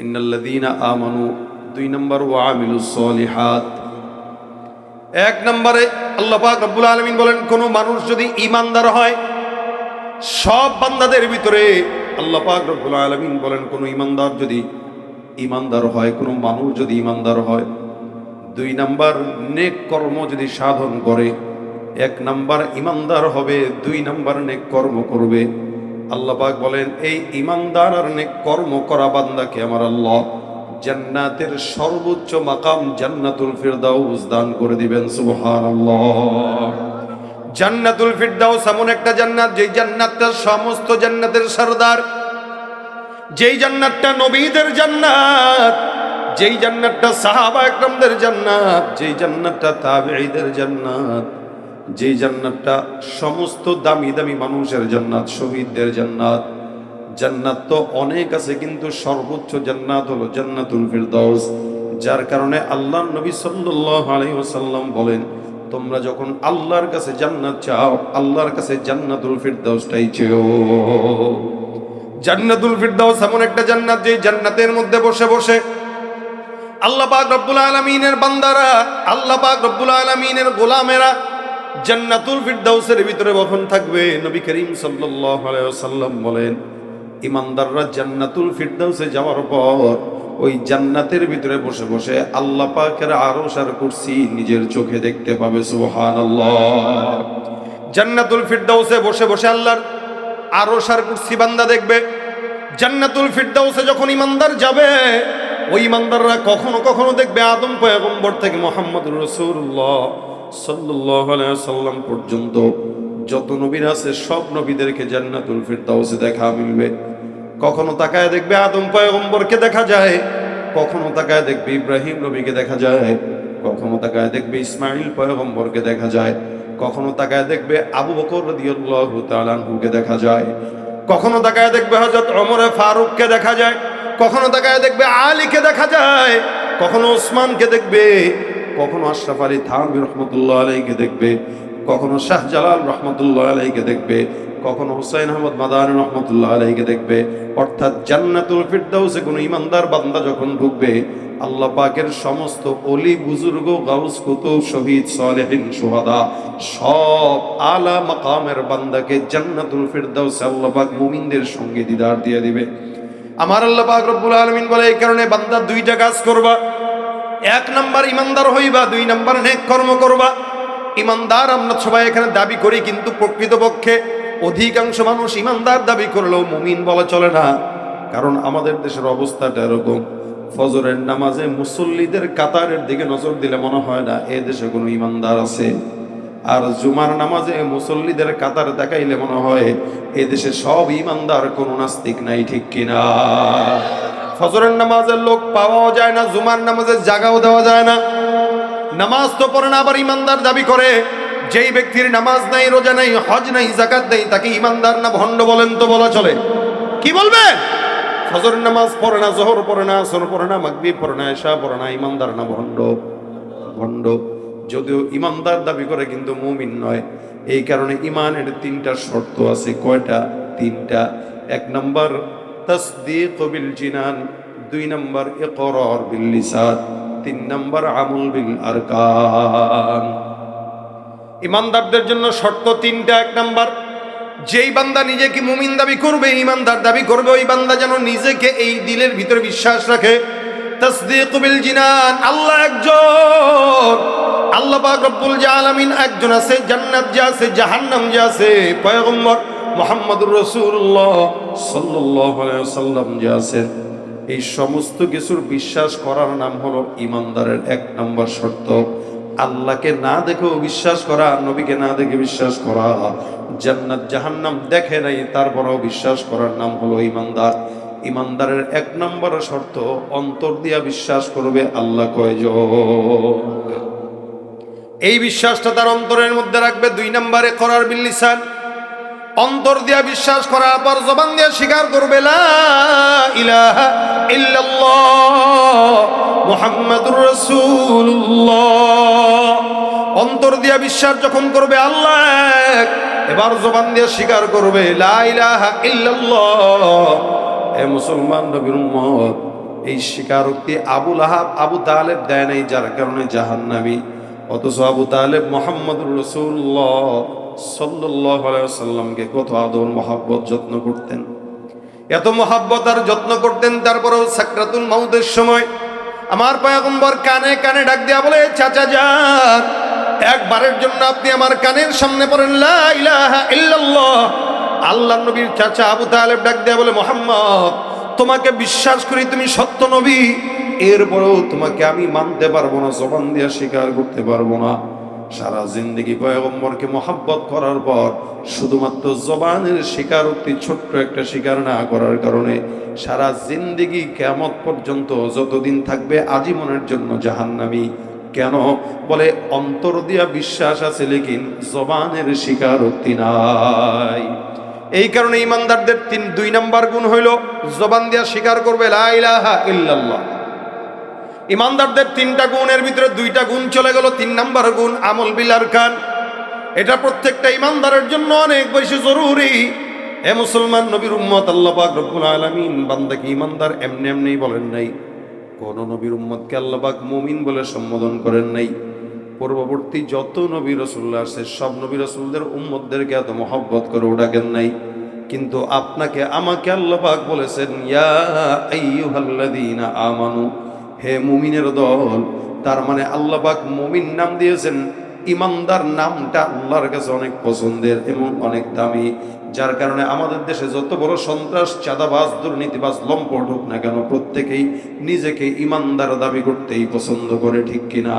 ইন্নাল্লাযীনা আমানু, 2 নম্বর ওয়া আমিলুস সলিহাত। 1 নম্বরে আল্লাহ পাক রব্বুল আলামিন বলেন, কোন মানুষ যদি ঈমানদার হয়, সব বান্দাদের ভিতরে আল্লাহ পাক রব্বুল আলামিন বলেন, কোন ঈমানদার যদি ঈমানদার হয়, কোন মানুষ যদি ঈমানদার হয়, 2 নম্বর নেক কর্ম যদি সাধন করে, 1 নম্বর ঈমানদার হবে, 2 নম্বর নেক কর্ম করবে, আল্লাহ পাক বলেন এই ঈমানদার আর নেক কর্ম করা বান্দাকে আমার আল্লাহ জান্নাতের সর্বোচ্চ মাকাম জান্নাতুল ফিরদাউস দান করে দিবেন। সুবহানাল্লাহ। জান্নাতুল ফিরদাউস এমন একটা জান্নাত, যেই জান্নাতটা সমস্ত জান্নাতের সরদার, যেই জান্নাতটা নবীদের জান্নাত, যেই জান্নাতটা সাহাবা একরামদের জান্নাত, যেই জান্নাতটা তাবেঈদের জান্নাত, যেই জান্নাতটা সমস্ত দামি দামি মানুষের জান্নাত, শহীদদের জান্নাত। জান্নাত তো অনেক আছে, কিন্তু সর্বোচ্চ জান্নাত হলো জান্নাতুল ফিরদাউস। যার কারণে আল্লাহর নবী সাল্লাল্লাহু আলাইহি ওয়াসাল্লাম বলেন, তোমরা যখন আল্লাহর কাছে জান্নাত চাও, আল্লাহর কাছে জান্নাতুল ফিরদাউসটাই চেও। জান্নাতুল ফিরদাউস এমন একটা জান্নাত, যে জান্নাতের মধ্যে বসে বসে আল্লাহ পাক রব্বুল আলামিনের বান্দারা, আল্লাহ পাক রব্বুল আলামিনের গোলামেরা জান্নাতুল ফিরদাউসের ভিতরে বহন থাকবে। নবী করিম সাল্লাল্লাহু আলাইহি ওয়াসাল্লাম বলেন, ঈমানদাররা জান্নাতুল ফিরদাউসে যাওয়ার পর ওই জান্নাতের ভিতরে বসে বসে আল্লাহ পাকের আরশ আর কুরসি নিজের চোখে দেখতে পাবে। সুবহানাল্লাহ। জান্নাতুল ফিরদাউসে বসে বসে আল্লাহর আরশ আর কুরসি বান্দা দেখবে। জান্নাতুল ফিরদাউসে যখন ঈমানদার যাবে, ওই ঈমানদাররা কখনো কখনো দেখবে আদম পয়গম্বর থেকে মুহাম্মদুর রাসূলুল্লাহ সাল্লাল্লাহু আলাইহি ওয়াসাল্লাম পর্যন্ত যত নবীরা আছে, সব নবীদেরকে জান্নাতুল ফিরদাউসে দেখা মিলবে। কখনো তাকায় দেখবে আদম পয়গম্বরকে দেখা যায়, কখনো তাকায় দেখবে ইব্রাহিম নবীকে দেখা যায়, কখনো তাকায় দেখবে ইসমাইল পয়গম্বরকে দেখা যায়, কখনো তাকায় দেখবে আবু বকর রাদিয়াল্লাহু তাআলা আনহুকে দেখা যায়, কখনো তাকায় দেখবে হযরত ওমর ফারুককে দেখা যায়, কখনো তাকায় দেখবে আলীকে দেখা যায়, কখনো ওসমানকে দেখবে, কখনো আশরাফ আলী থানভী রহমতুল্লাহ আলাইহিকে দেখবে, কখনো শাহজালাল রহমতুল্লাহ আলাইহিকে দেখবে, কখনো হুসাইন আহমদ মাদানী রহমতুল্লাহ আলাইহিকে দেখবে। অর্থাৎ জান্নাতুল ফিরদাউসে কোনো ঈমানদার বান্দা যখন ঢুকবে, আল্লাহ পাকের সমস্ত ওলি বুজুর্গ, গাউস, কুতুব, শহীদ, সালেহিন, শুহাদা, সব আলা মাকামের বান্দাকে জান্নাতুল ফিরদাউসে আল্লাহ পাক মুমিনদের সঙ্গে দিদার দিয়ে দিবে। আমার আল্লাহ পাক রব্বুল আলামিন বলে, এই কারণে বান্দা 2টা কাজ করবা। 1 নাম্বার ঈমানদার হইবা, 2 নাম্বার নেক কর্ম করবা। ঈমানদার আমরা সবাই এখানে দাবি করি, কিন্তু প্রকৃতপক্ষে অধিকাংশ মানুষ ঈমানদার দাবি করলেও মুমিন বলা চলে না। কারণ আমাদের দেশের অবস্থাটা এরকম, ফজরের নামাজে মুসল্লিদের কাতারের দিকে নজর দিলে মনে হয় না এ দেশে কোনো ঈমানদার আছে, আর জুমার নামাজে মুসল্লিদের কাতার দেখাইলে মনে হয় এ দেশে সব ঈমানদার, কোনো নাস্তিক নাই। ঠিক কিনা? ফজরের নামাজের লোক পাওয়াও যায় না, জুমার নামাজের জায়গাও দেওয়া যায় না। নামাজ তো পড়ে না, আবার ঈমানদার দাবি করে। যেই ব্যক্তির নামাজ নাই, রোজা নাই, হজ নাই, যাকাত নাই, তাকে ঈমানদার না ভণ্ড বলেন তো বলা চলে? কি বলবেন? ফজরের নামাজ পড়ে না, জোহর পড়ে না, আসর পড়ে না, মাগরিব পড়ে না, ইশা পড়ে না, ঈমানদার না ভণ্ড? ভণ্ড। যদিও ঈমানদার দাবি করে, কিন্তু মুমিন নয়। এই কারণে ঈমানের 3টা শর্ত আছে। কয়টা? 3টা। 1 নম্বর তাসদীক বিল জিনান, 2 নম্বর ইকরার বিল লিসান, 3 নম্বর আমল বিল আরকান। ঈমানদারদের জন্য শর্ত 3টা। 1 নম্বর, যেই বান্দা নিজেকে মুমিন দাবি করবে, ঈমানদার দাবি করবে, ওই বান্দা যেন নিজেকে এই দিলের ভিতরে বিশ্বাস রাখে, তাসদীক বিল জিনান, আল্লাহ একজন, আল্লাহ পাক রব্বুল আলামিন একজন আছে, জান্নাত যে আছে, জাহান্নাম যে আছে, পয়গম্বর মুহাম্মদুর রাসূলুল্লাহ সাল্লাল্লাহু আলাইহি ওয়াসাল্লাম যে আছেন, এই সমস্ত কিছুর বিশ্বাস করার নাম হলো ঈমানদারের 1 নম্বর শর্ত। আল্লাহকে না দেখেও বিশ্বাস করা, নবীকে না দেখে বিশ্বাস করা, জান্নাত জাহান্নাম দেখে নাই তারপরেও বিশ্বাস করার নাম হলো ঈমানদার। ঈমানদারের 1 নম্বর শর্ত, অন্তর দিয়া বিশ্বাস করবে আল্লাহ কয়জন। এই বিশ্বাসটা তার অন্তরের মধ্যে রাখবে। 2 নম্বরে করার বিল লিসান, অন্তর দিয়া বিশ্বাস করার পর জবান দিয়া স্বীকার করবে লা ইলাহা ইল্লাল্লাহ মুহাম্মাদুর রাসূলুল্লাহ। অন্তর দিয়া বিশ্বাস যখন করবে আল্লাহ এক, এবার জবান দিয়া স্বীকার করবে লা ইলাহা ইল্লাল্লাহ। এ মুসলমান নবীর উম্মত, এই স্বীকারোক্তি আবু লাহাব আবু তালেব দেয় নাই, যার কারণে জাহান্নামী। অথচ আবু তালেব মুহাম্মদুর রাসূলুল্লাহ সাল্লাল্লাহু আলাইহি ওয়াসাল্লামকে কত আদর মহব্বত যত্ন করতেন, এত মহব্বত আর যত্ন করতেন। তারপরেও সাকরাতুল মাউতের সময় আমার পয়গম্বর কানে কানে ডাক দিয়া বলে, চাচা যান, একবারের জন্য আপনি আমার কানের সামনে পড়েন লা ইলাহা ইল্লাল্লাহ। আল্লাহর নবীর চাচা আবু তালেব ডাক দিয়া বলে, মুহাম্মদ, তোমাকে বিশ্বাস করি তুমি সত্য নবী, এরপরেও তোমাকে আমি মানতে পারবো না, জবান দিয়ে স্বীকার করতে পারবো না। সারা জিন্দেগি পয়গম্বরকে মহব্বত করার পর শুধুমাত্র জবানের স্বীকারোক্তি, ছোট্ট একটা স্বীকার না করার কারণে সারা জিন্দেগি কিয়ামত পর্যন্ত যতদিন থাকবে আজীবনের জন্য জাহান্নামী। কেন? বলে অন্তর দিয়া বিশ্বাস আছে, লেকিন জবানের স্বীকারোক্তি নাই। এই কারণে ইমানদারদের 2 নাম্বার গুণ হইল জবান দিয়া স্বীকার করবে লা ইলাহা ইল্লাল্লাহ। ইমানদারদের 3টা গুণের ভিতরে 2টা গুণ চলে গেল। 3 নাম্বার গুণ আমল বিল আরকান। এটা প্রত্যেকটা ইমানদারের জন্য অনেক বেশি জরুরি। হে মুসলমান নবীর উম্মত, আল্লাহ পাক রব্বুল আলামিন বান্দাকে ইমানদার এমনি এমনি বলেন নাই। কোন নবীর উম্মতকে আল্লাহ পাক মুমিন বলে সম্বোধন করেন নাই। পূর্ববর্তী যত নবী রাসূলুল্লাহ আছে, সব নবী রাসূলদের উম্মতদেরকে এত মহব্বত করে ডাকেন নাই। কিন্তু আপনাকে আমাকে আল্লাহ পাক বলেছেন, ইয়া আইয়ুহাল্লাযীনা আমানু, হে মুমিনের দল। তার মানে আল্লাহ পাক মুমিন নাম দিয়েছেন। ইমানদার নামটা আল্লাহর কাছে অনেক পছন্দের এবং অনেক দামি, যার কারণে আমাদের দেশে যত বড় সন্ত্রাস, চাঁদাবাজ, দুর্নীতিবাজ, লম্পট হোক না কেন, প্রত্যেকেই নিজেকে ইমানদার দাবি করতেই পছন্দ করে, ঠিক কিনা?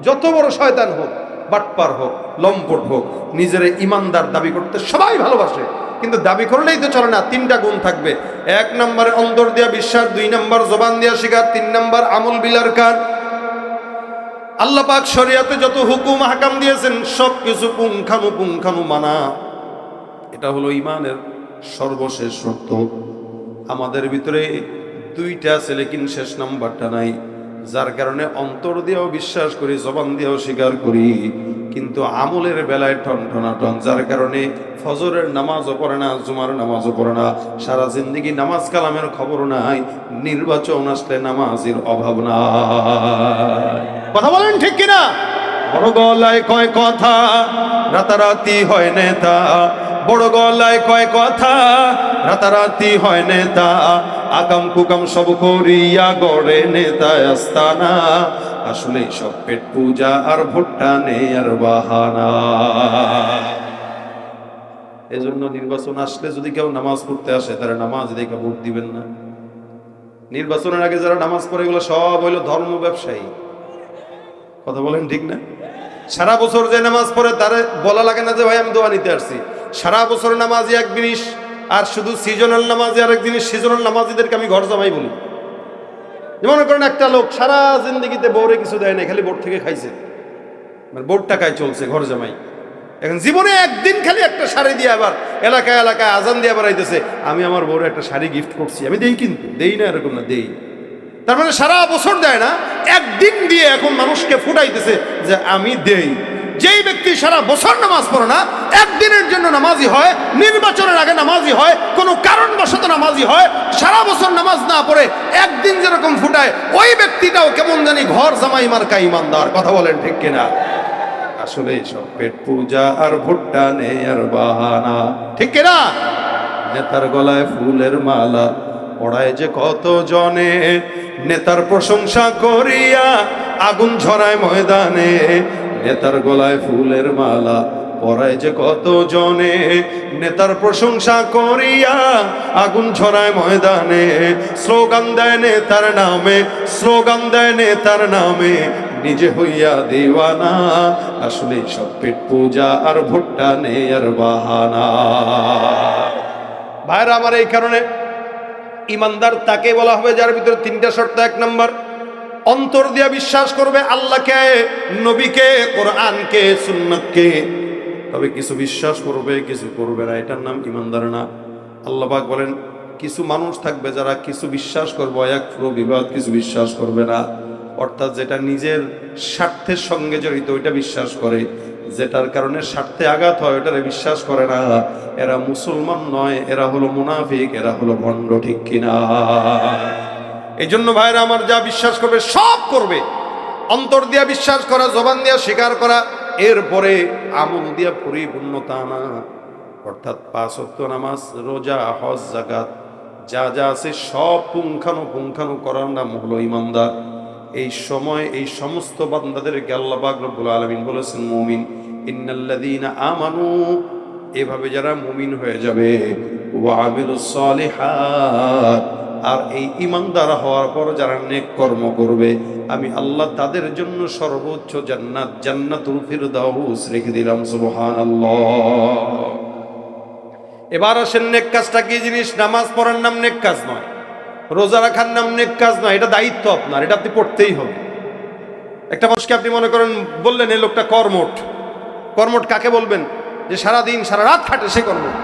যত বড় শয়তান হোক, বাটপার হোক, লম্পট হোক, নিজের ইমানদার দাবি করতে সবাই ভালোবাসে। কিন্তু দাবি করলেই তো চলে না, 3টা গুণ থাকবে। 1 নম্বরে অন্তর দিয়া বিশ্বাস, 2 নম্বর জবান দিয়া স্বীকার, 3 নম্বর আমল বিল আরকান। আল্লাহ পাক শরীয়তে যত হুকুম হাকাম দিয়েছেন সব কিছু পুঙ্খানু মানা, এটা হলো ইমানের সর্বশেষ শর্ত। আমাদের ভিতরে 2টা আছে, লেকিন শেষ নাম্বারটা নাই, যার কারণে অন্তর দিয়েও বিশ্বাস করি, জবান দিয়েও স্বীকার করি, কিন্তু আমলের বেলায় টনটনাটন, যার কারণে ফজরের নামাজও পড়ে না, জুমার নামাজও পড়ে না, সারা জিন্দেগি নামাজ কালামের খবর নাই, নির্বাচন আসলে নামাজের অভাব নাই। কথা বলেন ঠিক কিনা? বড় গলায় কয় কথা, রাতারাতি হয় নেতা। বড় গলায় কয় কথা, রাতারাতি হয় নেতা। আকাম কুকাম সব করিয়া গড়ে নেতা আস্তানা। আসলে সব পেট পূজা আর ভুট্টা নেই আর বাহানা। এজন্য নির্বাচন আসলে যদি কেউ নামাজ পড়তে আসে, তারা নামাজ দেখে ভোট দিবেন না। নির্বাচনের আগে যারা নামাজ পড়ে, এগুলো সব হইলো ধর্ম ব্যবসায়ী। কথা বলেন ঠিক না? সারা বছর যে নামাজ পড়ে তারে বলা লাগে না যে ভাই আমি দোয়া নিতে আসছি। সারা বছর নামাজি এক জিনিস, আর শুধু সিজনাল নামাজি আরেক জিনিস। সিজনাল নামাজিদেরকে আমি ঘর জামাই বলি। মনে করেন একটা লোক সারা জিন্দগিতে বউরে কিছু দেয় না, খালি বোর্ড থেকে খাইছে, মানে বোর্ড টাকায় চলছে, ঘর জামাই। এখন জীবনে একদিন খালি একটা শাড়ি দিয়ে আবার এলাকায় এলাকায় আজান দিয়ে বেড়াইতেছে, আমি আমার বউরে একটা শাড়ি গিফট করছি। আমি দেই, কিন্তু দেই না এরকম না, দেই। তার মানে সারা বছর দেয় না, একদিন দিয়ে এখন মানুষকে ফুটাইতেছে যে আমি দেই। যেই ব্যক্তি সারা বছর নামাজ পড়ে না, একদিনের জন্য নামাজি হয়, নির্বাচনের আগে নামাজি হয়, কোনো কারণবশত নামাজি হয়, সারা বছর নামাজ না পড়ে একদিন যেরকম ফুটায়, ওই ব্যক্তিটাও কেমন জানি ঘর জামাই মার্কা ইমানদার। কথা বলেন ঠিক কিনা? আসলে সব পেট পূজা আর ভুট্টা নেই আর বাহানা, ঠিক কিনা? নেতার গলায় ফুলের মালা পড়ায় যে কত জনে, নেতার প্রশংসা করিয়া আগুন ঝরায় ময়দানে। নেতার গলায় ফুলের মালা পড়ায় যে কত জনে, নেতার প্রশংসা করিয়া আগুন ঝরায় ময়দানে। স্লোগান দেয় নেতার নামে, স্লোগান দেয় নেতার নামে, নিজে হইয়া দিওয়ানা। আসলে সব পেট পূজা আর ভুট্টা নেই আর বাহানা। ভাইরা আমার, এই কারণে ইমানদার তাকে বলা হবে যার ভিতরে 3টা শর্ত। 1 নম্বর, অন্তর দিয়া বিশ্বাস করবে আল্লাহকে, নবীকে, কোরআনকে, সুন্নাতকে। তবে কিছু বিশ্বাস করবে, কিছু করবে না, এটার নাম ইমানদার না। আল্লাহ পাক বলেন কিছু মানুষ থাকবে যারা কিছু বিশ্বাস করবে, একফুরু বিবাদ, কিছু বিশ্বাস করবে না। অর্থাৎ যেটা নিজের স্বার্থের সঙ্গে জড়িত ওইটা বিশ্বাস করে, যেটার কারণে স্বার্থে আঘাত হয় ওটারে বিশ্বাস করে না। এরা মুসলমান নয়, এরা হলো মুনাফিক, এরা হলো ভণ্ড, ঠিক কিনা? এই জন্য ভাইরা আমার, যা বিশ্বাস করবে সব করবে, অন্তর দিয়া বিশ্বাস করা, জবান দিয়া স্বীকার করা, এরপরে আমল দিয়া পরিপূর্ণতা আনা, অর্থাৎ 5 ওয়াক্ত নামাজ, রোজা, হজ, যাকাত যা যা আছে সব পুঙ্খানু করার নাম হলো ইমানদার। এই সময় এই সমস্ত বান্দাদেরকে আল্লাহ পাক রব্বুল আলামিন বলেছেন মুমিন। ইন্নাল্লাযীনা আমানু, এভাবে যারা মুমিন হয়ে যাবে, ওয়া আমিলুস সালিহাত, আর এই ইমানদার হওয়ার পর যারা নেক কর্ম করবে, আমি আল্লাহ তাদের জন্য সর্বোচ্চ জান্নাত, জান্নাতুল ফিরদাউস রেখে দিলাম। সুবহানাল্লাহ। এবার আসেন, নেক কাজটা কি জিনিস? নামাজ পড়ার নাম নেক কাজ নয়, রোজা রাখার নাম নেক কাজ নয়, এটা দায়িত্ব আপনার, এটা আপনি পড়তেই হবে। একটা মানুষকে আপনি মনে করেন বললেন এই লোকটা কর্মঠ। কর্মঠ কাকে বলবেন? যে সারাদিন সারা রাত খাটে, সে কর্মঠ।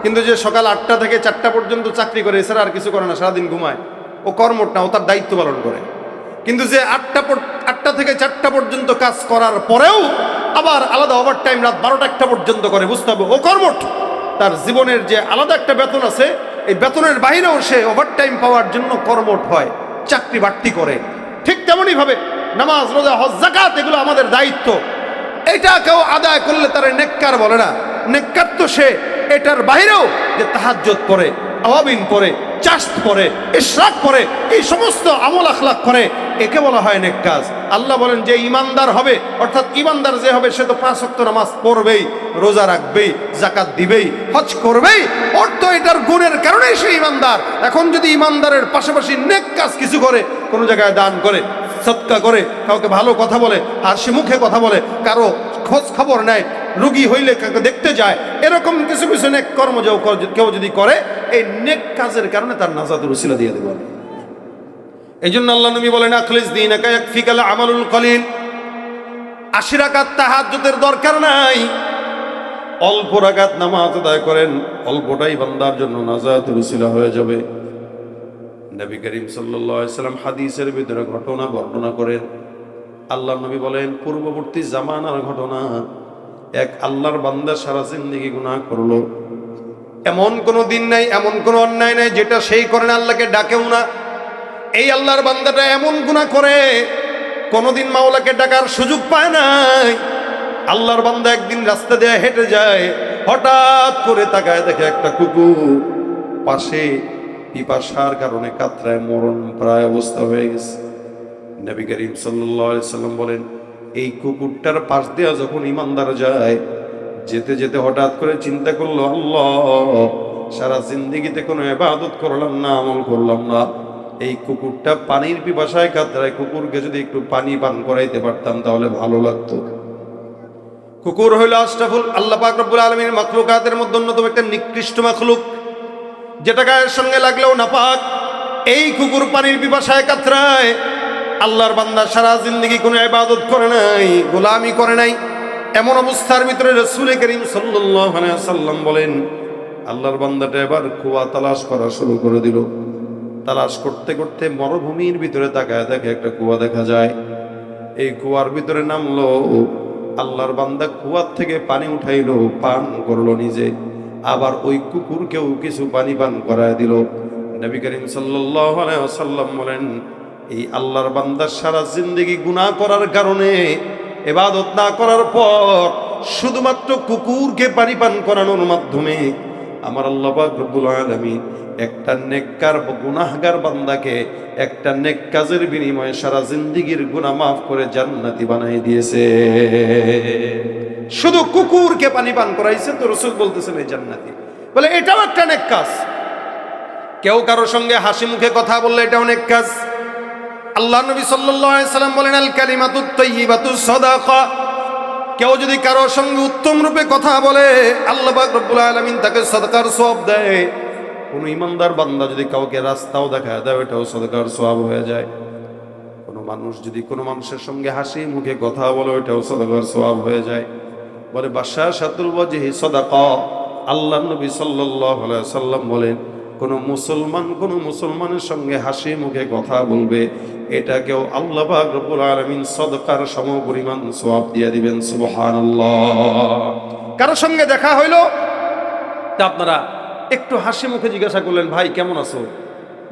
কিন্তু যে সকাল 8টা থেকে 4টা পর্যন্ত চাকরি করে, এছাড়া আর কিছু করে না, সারাদিন ঘুমায়, ও কর্মঠ না, ও তার দায়িত্ব পালন করে। কিন্তু যে 8টা থেকে 4টা পর্যন্ত কাজ করার পরেও আবার আলাদা ওভার টাইম রাত 12টা 1টা পর্যন্ত করে, বুঝতে হবে ও কর্মঠ। তার জীবনের যে আলাদা একটা বেতন আছে, এই বেতনের বাইরেও সে ওভার টাইম পাওয়ার জন্য কর্মঠ হয়, চাকরি বাড়তি করে। ঠিক তেমনই ভাবে নামাজ, রোজা, হজ, যাকাত এগুলো আমাদের দায়িত্ব। এটা কেউ আদায় করলে তার নেককার বলে না। নেককার তো সে এটার বাইরেও যে তাহাজ্জুদ পড়ে, আওয়াবিন পড়ে, চাশত পড়ে, ইশরাক পড়ে, এই সমস্ত আমল আখলাক করে, একে বলা হয় নেক কাজ। আল্লাহ বলেন যে ইমানদার হবে, অর্থাৎ ইমানদার যে হবে সে তো 5 ওয়াক্ত নামাজ পড়বেই, রোজা রাখবেই, যাকাত দিবেই, হজ করবেই। অর্থ এটার গুণের কারণেই সে ইমানদার। এখন যদি ইমানদারের পাশাপাশি নেক কাজ কিছু করে, কোনো জায়গায় দান করে, সদকা করে, কাউকে ভালো কথা বলে, হাসি মুখে কথা বলে, কারো খোঁজ খবর নেয়, রোগী হইলে কাউকে দেখতে যায়, এরকম কিছু কিছু নেক কর্ম কেউ যদি করে, এই নেক কাজের কারণে তার নাজাতের উসিলা দিয়ে দেব। এই জন্য আল্লাহ নবী বলেন, আখলিস দীনাকা ইয়াকফিকাল আমালুল কলিল। 80 রাকাত তাহাজ্জুদের দরকার নাই, অল্প রাকাত নামাজ আদায় করেন, অল্পটাই বান্দার জন্য নাজাতের উসিলা হয়ে যাবে। নবী করিম সাল্লাল্লাহু আলাইহি সাল্লাম হাদিসের ভিতরে ঘটনা বর্ণনা করেন। আল্লাহ নবী বলেন, পূর্ববর্তী জামানার ঘটনা, এক আল্লাহর বান্দা সারা জিন্দেগি গুনাহ করলো। এমন কোনো দিন নাই, এমন কোনো অন্যায় নাই যেটা সেই করে না, আল্লাহকে ডাকেও না। এই আল্লাহর বান্দাটা এমন গুনাহ করে কোনোদিন মাওলাকে ডাকার সুযোগ পায় নাই। আল্লাহর বান্দা একদিন রাস্তা দিয়ে হেঁটে যায়, হঠাৎ করে তাকায় দেখে একটা কুকুর পাশে পিপাসার কারণে কাতরায় মরণ প্রায় অবস্থা হয়ে গেছে। নবী করিম সাল্লাল্লাহু আলাইহি সাল্লাম বলেন, এই কুকুরটার পাশ দিয়ে যখন ইমানদার যায়, যেতে যেতে হঠাৎ করে চিন্তা করলো, আল্লাহ, সারা জিন্দেগিতে কোনো ইবাদত করলাম না, আমল করলাম না, এই কুকুরটা পানির পিপাসায় কাতরায়, কুকুরকে যদি একটু পানি পান করাইতে পারতাম তাহলে ভালো লাগতো। কুকুর হইল আশরাফুল, আল্লাহ পাক রব্বুল আলামিনের মাখলুকাতের মধ্যে অন্যতম একটা নিকৃষ্ট মাখলুক, যেটা গায়ের সঙ্গে লাগলেও নাপাক। এই কুকুর পানির পিপাসায় কাতরায়, আল্লাহর বান্দা সারা জিন্দেগি কোনো ইবাদত করে নাই, গোলামি করে নাই। এমন অবস্থার ভিতরে রাসূল করিম সাল্লাল্লাহু আলাইহি ওয়াসাল্লাম বলেন, আল্লাহর বান্দাটা এবার কুয়া তালাশ করা শুরু করে দিল। তালাশ করতে করতে মরুভূমির ভিতরে তাকায় দেখে একটা কুয়া দেখা যায়। এই কুয়ার ভিতরে নামলো, আল্লাহর বান্দা কুয়ার থেকে পানি উঠাইলো, পান করলো নিজে, আবার ওই কুকুরকেও কিছু পানি পান করায় দিল। নবী করিম সাল্লাল্লাহু আলাইহি ওয়াসাল্লাম বলেন, এই আল্লাহর বান্দা সারা জিন্দেগি গুনাহ করার কারণে, ইবাদত না করার পর শুধুমাত্র কুকুরকে পানি পান করানোর মাধ্যমে আমার আল্লাহ পাক রব্বুল আলামিন একটা নেককার গুনাহগার বান্দাকে একটা নেক কাজের বিনিময়ে সারা জিন্দেগির গুনাহ মাফ করে জান্নাতি বানাই দিয়েছে। শুধু কুকুরকে পানি পান করাইছে, তো রাসূল বলতেছেন এই জান্নাতি। বলে এটাও একটা নেক কাজ। কেউ কারোর সঙ্গে হাসি মুখে কথা বললে এটাও নেক কাজ। আল্লাহ নবী সাল্লাল্লাহু আলাইহি সাল্লাম বলেন, আল কালিমাতুত তাইয়্যিবাতুস সাদাকা। কেউ যদি কারোর সঙ্গে উত্তম রূপে কথা বলে, আল্লাহ পাক রব্বুল আলামিন তাকে সাদাকার সওয়াব দেয়। কোন ইমানদার বান্দা যদি কাউকে রাস্তাও দেখায় দেয়, এটাও সাদাকার সওয়াব হয়ে যায়। কোন মানুষ যদি কোনো মানুষের সঙ্গে হাসি মুখে কথা বলে, ওইটাও সাদাকার সওয়াব হয়ে যায়। বলে বাশাশাতুল ওয়াজহি সাদাকা। আল্লাহ নবী সাল্লাল্লাহু আলাইহি সাল্লাম বলেন, কোন মুসলমানের সঙ্গে হাসি মুখে কথা বলবে, এটাকেও আল্লাহ পাক রব্বুল আলামিন সাদকার সমপরিমাণ সওয়াব দিয়ে দিবেন। সুবহানাল্লাহ। কারো সঙ্গে দেখা হইলো, তা আপনারা একটু হাসি মুখে জিজ্ঞাসা করলেন, ভাই কেমন আছো,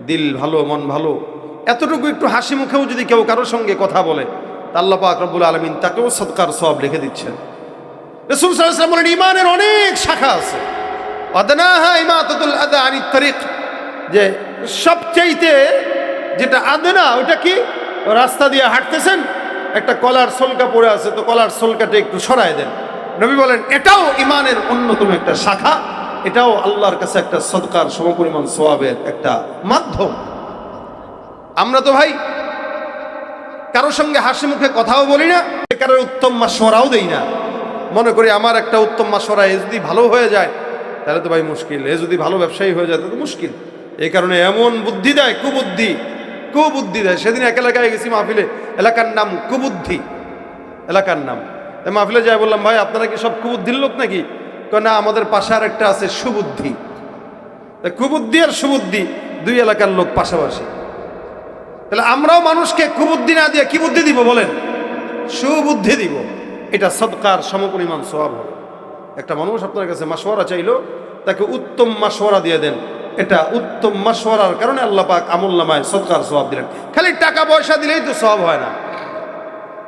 দিল ভালো, মন ভালো, এতটুকু একটু হাসি মুখেও যদি কেউ কারোর সঙ্গে কথা বলে, তা আল্লাহ পাক রব্বুল আলামিন তাকেও সদকার সওয়াব লিখে দিচ্ছেন। রাসূল সাল্লাল্লাহু আলাইহি ওয়াসাল্লাম বলেন, ঈমানের অনেক শাখা আছে। আদনাহা ইমাতাতুল আযা আনিত তারিক, যে সবচাইতে যেটা আদনা, ওটা কি? রাস্তা দিয়ে হাঁটতেছেন, একটা কলার সলকা পড়ে আছে, তো কলার সলকাটা একটু সরায় দেন। নবী বলেন এটাও ঈমানের অন্যতম একটা শাখা, এটাও আল্লাহর কাছে একটা সদকার সমপরিমাণ সওয়াবের একটা মাধ্যম। আমরা তো ভাই কারোর সঙ্গে হাসি মুখে কথাও বলি না, কারোর উত্তম মাশওয়ারাও দেই না। মনে করি আমার একটা উত্তম মাশওয়ারা এ যদি ভালো হয়ে যায় তাহলে তো ভাই মুশকিল, এ যদি ভালো ব্যবসায়ী হয়ে যায় তাহলে তো মুশকিল। এই কারণে এমন বুদ্ধি দেয়, কুবুদ্ধি দেয়। সেদিন এক এলাকায় গেছি মাহফিলে, এলাকার নাম কুবুদ্ধি, এলাকার নাম। মাহফিলে যাই বললাম, ভাই আপনারা কি সব কুবুদ্ধির লোক নাকি? না, আমাদের পাশে আর একটা আছে সুবুদ্ধি। কুবুদ্ধি আর সুবুদ্ধি দুই এলাকার লোক পাশাপাশি। তাহলে আমরাও মানুষকে কুবুদ্ধি না দিয়ে কি বুদ্ধি দিব বলেন? সুবুদ্ধি দিব। এটা সদকার সমপরিমাণ সওয়াব হবে। একটা মানুষ আপনার কাছে মাশওয়ারা চাইলো, তাকে উত্তম মাশওয়ারা দিয়ে দেন। এটা উত্তম মাশওয়ারার কারণে আল্লাহ পাক আমলনামায় সদকার সওয়াব দিলেন। খালি টাকা পয়সা দিলেই তো সওয়াব হয় না।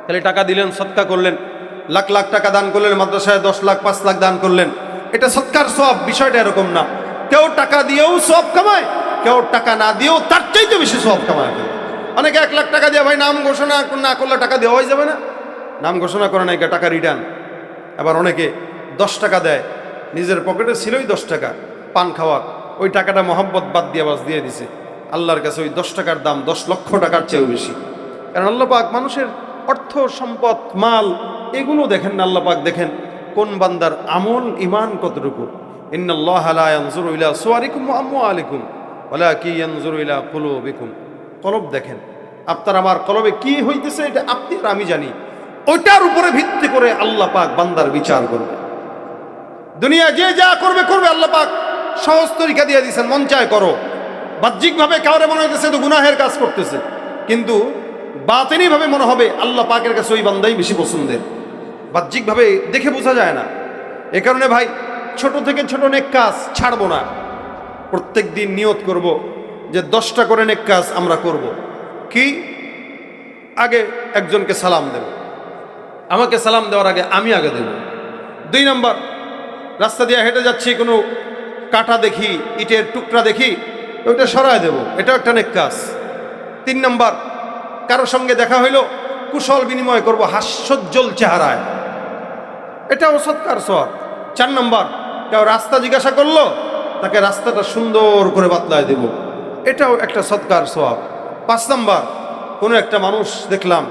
খালি টাকা দিলেন, সদকা করলেন, লাখ লাখ টাকা দান করলেন, মাদ্রাসায় 10 লাখ 5 লাখ দান করলেন, এটা সদকার সওয়াব। বিষয়টা এরকম না। কেউ টাকা দিয়েও সওয়াব কামায়, কেউ টাকা না দিয়েও তার চাইতে বেশি সওয়াব কামায়। অনেকে 1 লাখ টাকা দিয়ে, ভাই নাম ঘোষণা না করলে টাকা দেওয়াই যাবে না, নাম ঘোষণা করে নাই, টাকা রিটার্ন। আবার অনেকে 10 টাকা দেয়, নিজের পকেটে ছিলই 10 টাকা পান খাওয়ার, ওই টাকাটা মহব্বত বাদ দিয়ে বাস দিয়ে দিছে। আল্লাহর কাছে ওই 10 টাকার দাম 10 লক্ষ টাকার চেয়েও বেশি। কারণ আল্লাহ পাক মানুষের অর্থ সম্পদ মাল এগুলো দেখেন না, আল্লাহ পাক দেখেন কোন বান্দার আমল ঈমান কতটুকু। ইন্নাল্লাহা লা ইয়ানজুরু ইলা সুওয়ারিকুম ওয়া আমওয়ালিকুম ওয়ালাকিন ইয়ানজুরু ইলা কুলুবিকুম। কলব দেখেন, আপনার আমার কলবে কি হইতেছে এটা আপনি আর আমি জানি। ওইটার উপরে ভিত্তি করে আল্লাহ পাক বান্দার বিচার করবে। দুনিয়া যে যা করবে করবে, আল্লাহ পাক সহজ তরিকা দিয়ে দিয়েছেন, মন চায় করো। বাহ্যিকভাবে কাউরে মনে হইতেছে তো গুনাহের কাজ করতেছে, কিন্তু বাতিনিভাবে মনে হবে আল্লাহ পাকের কাছে ওই বান্দাই বেশি পছন্দের। বাহ্যিকভাবে দেখে বোঝা যায় না। এ কারণে ভাই ছোট থেকে ছোট নেক কাজ ছাড়বো না। প্রত্যেক দিন নিয়ত করব যে 10টা করে নেক কাজ আমরা করব। কি? আগে একজনকে সালাম দেব, আমাকে সালাম দেওয়ার আগে আমি আগে দেব। 2 নম্বর, রাস্তা দিয়ে হেঁটে যাচ্ছি, কোনো কাঁটা দেখি, ইটের টুকরা দেখি, ওইটা সরায় দেব, এটাও একটা নেক কাজ। 3 নম্বর, কারোর সঙ্গে দেখা হইলো, কুশল বিনিময় করব হাস্যোজ্জ্বল চেহারায়, এটাও সদকার সওয়াব। 4 নম্বর, কেউ রাস্তা জিজ্ঞাসা করলো, তাকে রাস্তাটা সুন্দর করে বাতলায় দেব, এটাও একটা সদকার সওয়াব। 5 নম্বর, কোনো একটা মানুষ দেখলাম,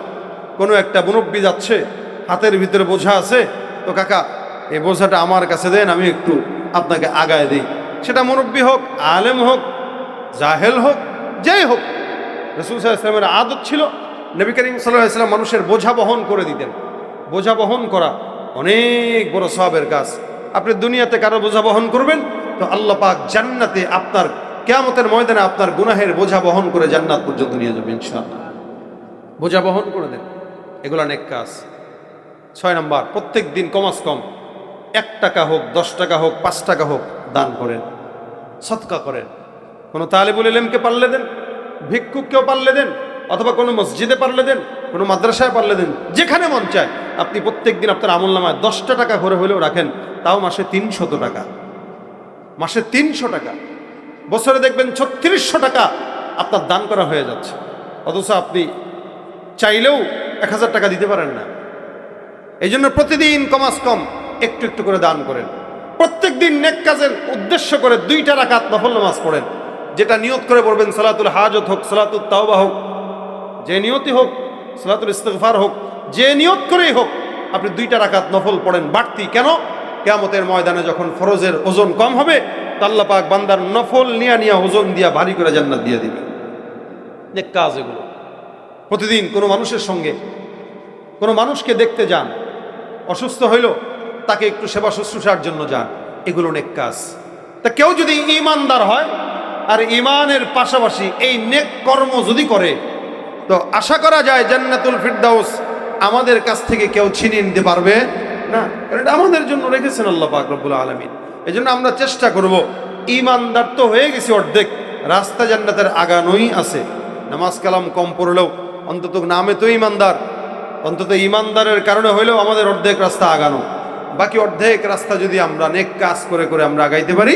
কোনো একটা মুরব্বি যাচ্ছে, হাতের ভিতরে বোঝা আছে, তো কাকা এই বোঝাটা আমার কাছে দেন, আমি একটু আপনাকে আগায় দিই। সেটা মুরব্বি হোক, আলেম হোক, জাহেল হোক, যেই হোক। রাসূল সাল্লাল্লাহু আলাইহি ওয়াসাল্লামের আদত ছিল, নবী করিম সাল্লাল্লাহু আলাইহি ওয়াসাল্লাম মানুষের বোঝা বহন করে দিতেন। বোঝা বহন করা অনেক বড় সওয়াবের কাজ। আপনি দুনিয়াতে কারো বোঝা বহন করবেন, তো আল্লাহ পাক জান্নাতে আপনার কিয়ামতের ময়দানে আপনার গুনাহের বোঝা বহন করে জান্নাত পর্যন্ত নিয়ে যাবেন ইনশাআল্লাহ। বোঝা বহন করে দেন, এগুলো নেক কাজ। 6 নম্বর, প্রত্যেক দিন কমাস কম 1 টাকা হোক, 10 টাকা হোক, 5 টাকা হোক দান করেন, সদকা করেন। কোনো তালিবুল ইলমকে পারলে দেন, ভিক্ষুককেও পারলে দেন, অথবা কোনো মসজিদে পারলে দেন, কোনো মাদ্রাসায় পারলে দেন, যেখানে মন চায়। আপনি প্রত্যেক দিন আপনার আমলনামায় 10টা টাকা করে হলেও রাখেন, তাও মাসে 300 টাকা, মাসে 300 টাকা, বছরে দেখবেন 3600 টাকা আপনার দান করা হয়ে যাচ্ছে। অথচ আপনি চাইলেও 1000 টাকা দিতে পারেন না। এই জন্য প্রতিদিন কমাস কম একটু একটু করে দান করেন। প্রত্যেক দিন নেক কাজের উদ্দেশ্য করে 2টা রাকাত নফল নামাজ পড়েন, যেটা নিয়ত করে পড়বেন, সালাতুল হাজত হোক, সালাতুল তাওবা হোক, যে নিয়তি হোক, সালাতুল ইস্তিগফার হোক, যে নিয়ত করেই হোক, আপনি 2টা রাকাত নফল পড়েন বাড়তি। কেন? কিয়ামতের ময়দানে যখন ফরজের ওজন কম হবে, তো আল্লাহ পাক বান্দার নফল নিয়া ওজন দিয়া ভারী করে জান্নাত দিয়ে দিবেন। নেক কাজ এগুলো। প্রতিদিন কোনো মানুষের সঙ্গে, কোনো মানুষকে দেখতে যান, অসুস্থ হইল তাকে একটু সেবা শুশ্রূষার জন্য যান, এগুলো নেক কাজ। তা কেউ যদি ঈমানদার হয় আর ঈমানের পাশাপাশি এই নেক কর্ম যদি করে, তো আশা করা যায় জান্নাতুল ফিরদাউস আমাদের কাছ থেকে কেউ ছিনিয়ে নিতে পারবে না, কারণ এটা আমাদের জন্য রেখেছেন আল্লাহ পাক রব্বুল আলামিন। এই জন্য আমরা চেষ্টা করব, ঈমানদার তো হয়ে গেছি অর্ধেক, রাস্তা জান্নাতের আগানোই আছে। নামাজ কালাম কম পড়লেও অন্তত নামে তো ইমানদার, অন্তত ইমানদারের কারণে হইলেও আমাদের অর্ধেক রাস্তা আগানো। বাকি অর্ধেক রাস্তা যদি আমরা নেক কাজ করে করে আমরা আগাইতে পারি,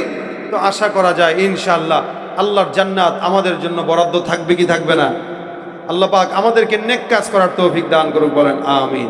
তো আশা করা যায় ইনশাআল্লাহ আল্লাহর জান্নাত আমাদের জন্য বরাদ্দ থাকবে কি থাকবে না। আল্লাহ পাক আমাদেরকে নেক কাজ করার তৌফিক দান করুক, বলেন আমিন।